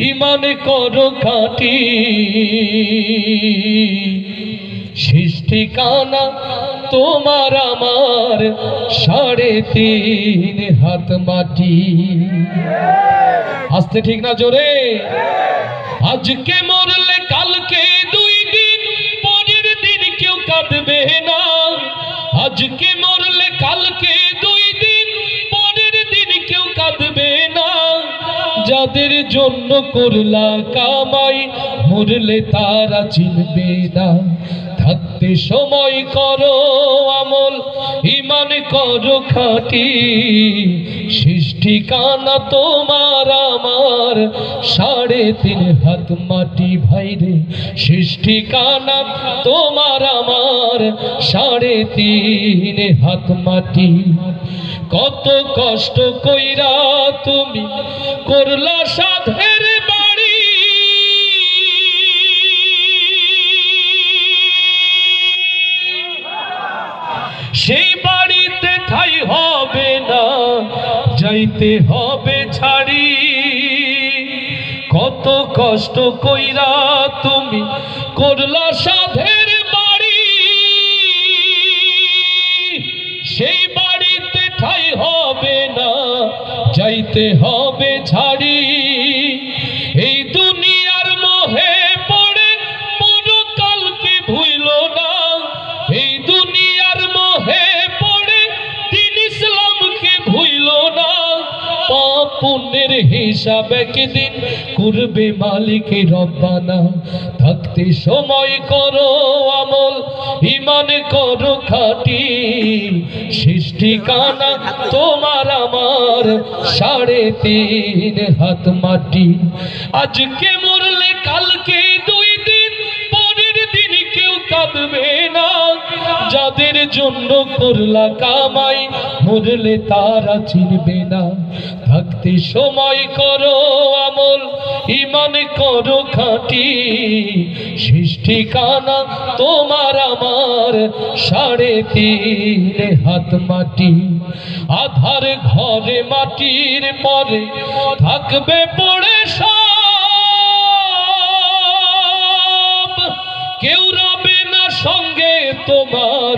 ইমান করো খাঁটি। শেষ ঠিকানা তোমার আমার 3.5 হাত মাটি। আসতে ঠিক না জোরে? আজকে মরলে কালকে 2 দিন, পরের দিন কেউ কাঁদবে না। আজকে মরলে কালকে 2 দিন, পরের দিন কেউ কাঁদবে না। যাদের জন্য করলা কামাই, মরলে তারা চিনবে না। থাকতে সময় করো আমল, ইমান করো খাঁটি। শেষ ঠিকানা তোমার আমার 3.5 হাত মাটি। ভাইরে শেষ ঠিকানা তোমার আমার 3.5 হাত মাটি। কত কষ্ট কইরা তুমি করলা সাধের বাড়ি, সেই বাড়িতে ঠাই হবে না, যাইতে হবে ছাড়ি। কত কষ্ট কইরা তুমি করলা সাধের বাড়ি, সেই বাড়িতে ঠাই হবে না, যাইতে হবে ছাড়ি। এই দুনিয়ার মোহে পড়ে পরকালকে ভুইল না। এই দুনিয়ার মোহে পড়ে দিন ইসলামকে ভুইল না। পাপ পুণ্যের হিসাব একদিন করবে মালিক রব্বানা। থাকতে সময় করো আমল, ইমান করো খাঁটি। শেষ ঠিকানা তোমার আমার 3.5 হাত মাটি। আজকে মরলে কালকে 2 দিন, পরের দিন কেউ কাঁদবে না। যাদের জন্য করলা কামাই, মরলে তারা চিনবে না। থাকতে সময় করো আমল, ইমান করো খাঁটি। শেষ ঠিকানা তোমার আমার 3.5 হাত মাটি। আধার ঘরে মাটির পরে থাকবে পড়ে সব। কেউ রবে না সঙ্গে তোমার,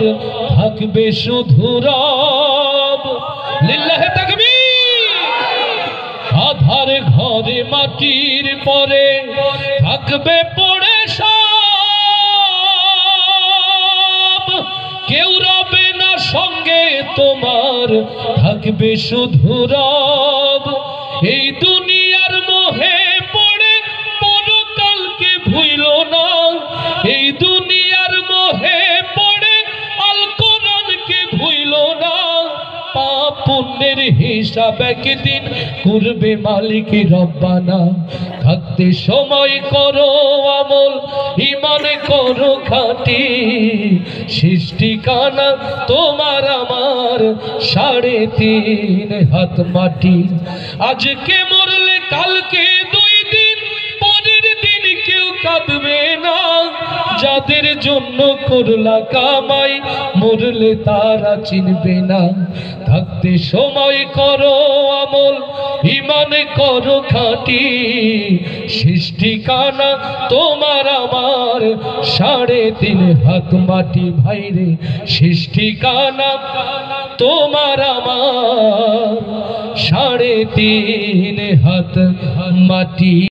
থাকবে শুধু রব। লিল্লাহে তাকবীর। আধার ঘরে মাটির পরে থাকবে পড়ে সব। কেউ রবে না সঙ্গে তোমার, থাকবে শুধু রব। এই দুনিয়ার মোহে পড়ে পরকালকে ভুইল না। এই দুনিয়ার মোহে পড়ে আল কোরআনকে ভুইল না। পাপ পুণ্যের হিসাব একদিন করবে মালিক রব্বানা। থাকতে সময় করো আমল, ইমান করো খাঁটি। শেষ ঠিকানা তোমার আমার 3.5 হাত মাটি। আজকে মরলে কালকে 2 দিন, পরের দিন কেউ কাঁদবে না। যাদের জন্য করলা কামাই, মরলে তারা চিনবে না। থাকতে সময় করো আমল, ইমান করো খাঁটি। শেষ ঠিকানা তোমার আমার 3.5 হাত মাটি। ভাইরে শেষ ঠিকানা তোমার আমার 3.5 হাত মাটি।